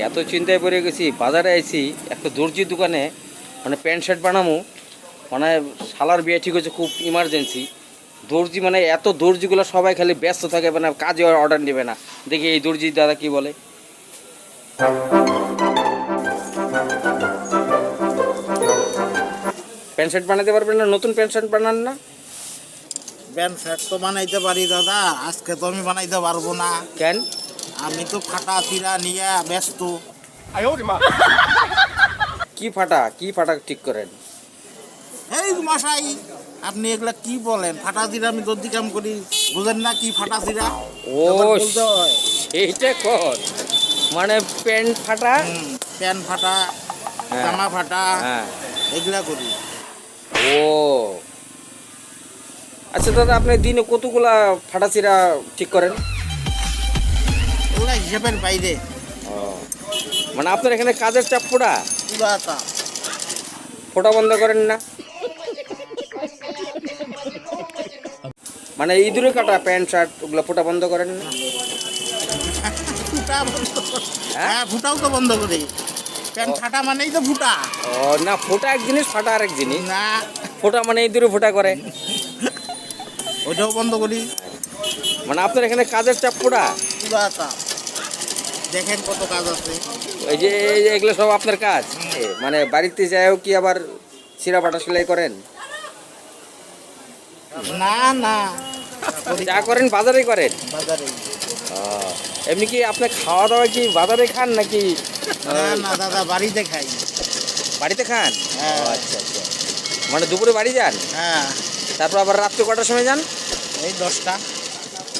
এত চিন্তায় পড়ে গেছি, বাজারে আইছি একটা দর্জির দোকানে, মানে প্যান্ট শার্ট বানামু, মানে শালার বিয়ে ঠিক হচ্ছে, খুব ইমার্জেন্সি। দর্জি মানে এত দর্জিগুলো সবাই খালি ব্যস্ত থাকে, মানে কাজে অর্ডার নেবে না। দেখি এই দর্জি দাদা কি বলে। প্যান্ট শার্ট বানাতে পারবেন না? নতুন প্যান্ট শার্ট বানান না? প্যান্ট শার্ট তো বানাইতে পারি দাদা, আজকে তো আমি বানাইতে পারবো না। কেন? আমি তো ফাটা চিরা নিয়ে ব্যস্ত। কি ফাটা ঠিক করেন? এই মশাই, আপনি এগুলা কি বলেন? ফাটা চিরা আমি দর্জি কাম করি, বুঝেন না কি ফাটা চিরা? ও এইটা কর, মানে প্যান্ট ফাটা, প্যান্ট ফাটা, হ্যাঁ, জামা ফাটা, হ্যাঁ। এগুলা করি। ও আচ্ছা দাদা, আপনি দিনে কতগুলা ফাটাচিরা ঠিক করেন? ওগুলা হিসেবের বাইরে। ও মানে আপনার এখানে কাজের চাপ ফোটা, পুরাটা ফোটা বন্ধ করেন না? মানে ইঁদুরে কাটা প্যান্ট শার্ট ওগুলো ফোটা বন্ধ করেন না? ফুটা বন্ধ, হ্যাঁ ফুটাও তো বন্ধ করি। প্যান্ট ফাটা মানেই তো ফুটা। ও না, ফোটা এক জিনিস, ফাটা আরেক জিনিস। না, ফোটা মানে ইঁদুরে ফোটা করে, ওইটাও বন্ধ করি। মানে আপনার এখানে কাজের চাপ ফোটা। পুরাটা দেখেন কত কাজ আছে। এই যে এগুলো সব আপনার কাজ? মানে বাড়িতে যায়ও কি আবার চিরা ফাটা সেলাই করেন? না না, যা করেন বাজারে করেন? বাজারে। এমনি কি আপনার খাওয়া দাওয়া কি বাজারে খান নাকি? না না দাদা, বাড়িতে খাই। বাড়িতে খান? হ্যাঁ। ও আচ্ছা আচ্ছা, মানে দুপুরে বাড়ি যান, হ্যাঁ, তারপর আবার রাত্রে কটার সময় যান? এই 10টা।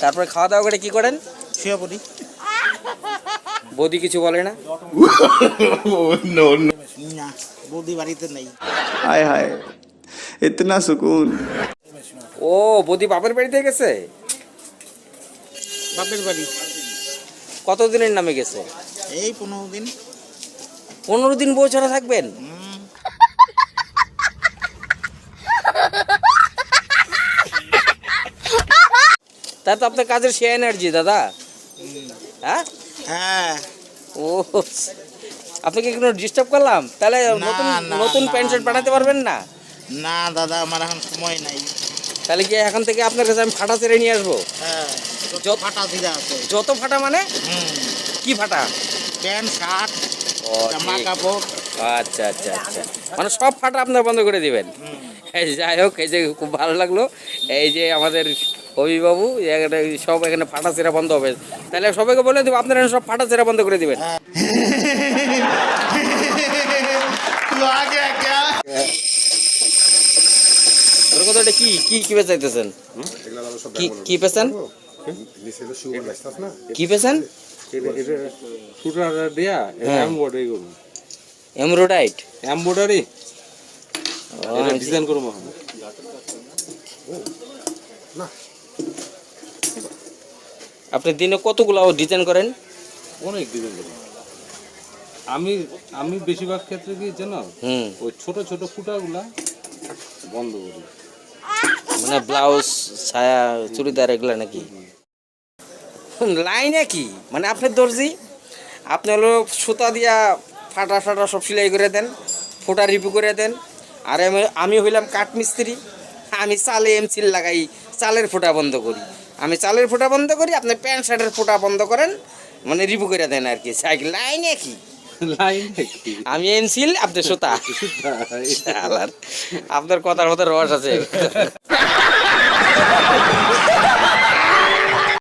তারপরে খাওয়া দাওয়া করে কি করেন? শুয়ে পড়ি। বৌদি কিছু বলে না? না, বৌদি বাড়িতে নেই। हाय हाय इतना सुकून। ও বৌদি বাপের বাড়িতে গেছে? বাপের বাড়ি কতদিনের নামে গেছে? এই 15 দিন। 15 দিন বউ ছাড়া থাকবেন? তা তো আপনার কাজের সে এনার্জি দাদা। হ্যাঁ হ্যাঁ, ও, আপনাকে কোনো ডিস্টার্ব করলাম তাহলে? না, নতুন না, নতুন না, প্যান্ট শার্ট না। বানাতে পারবেন না? না দাদা, আমার এখন সময় নাই। তাহলে কি এখন থেকে আপনার কাছে আমি ফাটা ছেড়ে নিয়ে আসবো? হ্যাঁ, যত ফাটা চিরা আছে। যত ফাটা মানে? কি ফাটা? প্যান্ট শার্ট, ও জামা ঠিক। কাপড়। আচ্ছা আচ্ছা আচ্ছা, মানে সব ফাটা আপনার বন্ধ করে দিবেন। এই যাই হোক, এই যে খুব ভালো লাগলো। এই যে আমাদের অভিবাবু সব এখানে ফাটা ছেঁড়া বন্ধ হবে, তাহলে সবাইকে বলে দেবো আপনারা সব ফাটা ছেঁড়া বন্ধ করে দিবেন। ওর কথা কি কি কি বেচাইতেছেন? কি কি পেছেন? কি পেছেন? এমব্রয়ডারি। এমব্রয়ডারি ডিজাইন করবো। আপনি দিনে কতগুলো ডিজাইন করেন? অনেক ডিজাইন করি আমি। আমি বেশিরভাগ ক্ষেত্রে কি জানো, ওই ছোট ছোট ফুটাগুলা বন্ধ করি। মানে ব্লাউজ, ছায়া, চুড়িদার এগুলা নাকি? লাইনে কি মানে আপনার দর্জি, আপনি হলো সুতা দিয়া ফাটা ফাটা সব সেলাই করে দেন, ফোটা রিপু করে দেন। আর আমি হইলাম কাঠমিস্ত্রি, আমি চালে এমসিল লাগাই, চালের ফোঁটা বন্ধ করি। আমি চালের ফোঁটা বন্ধ করি, আপনি প্যান্ট শার্টের ফোঁটা বন্ধ করেন, মানে রিপু করে দেন আর কি। সাইকেল লাইনে কি? আমি এমসিল, আপনি সুতা। আপনার কথার মতো রস আছে।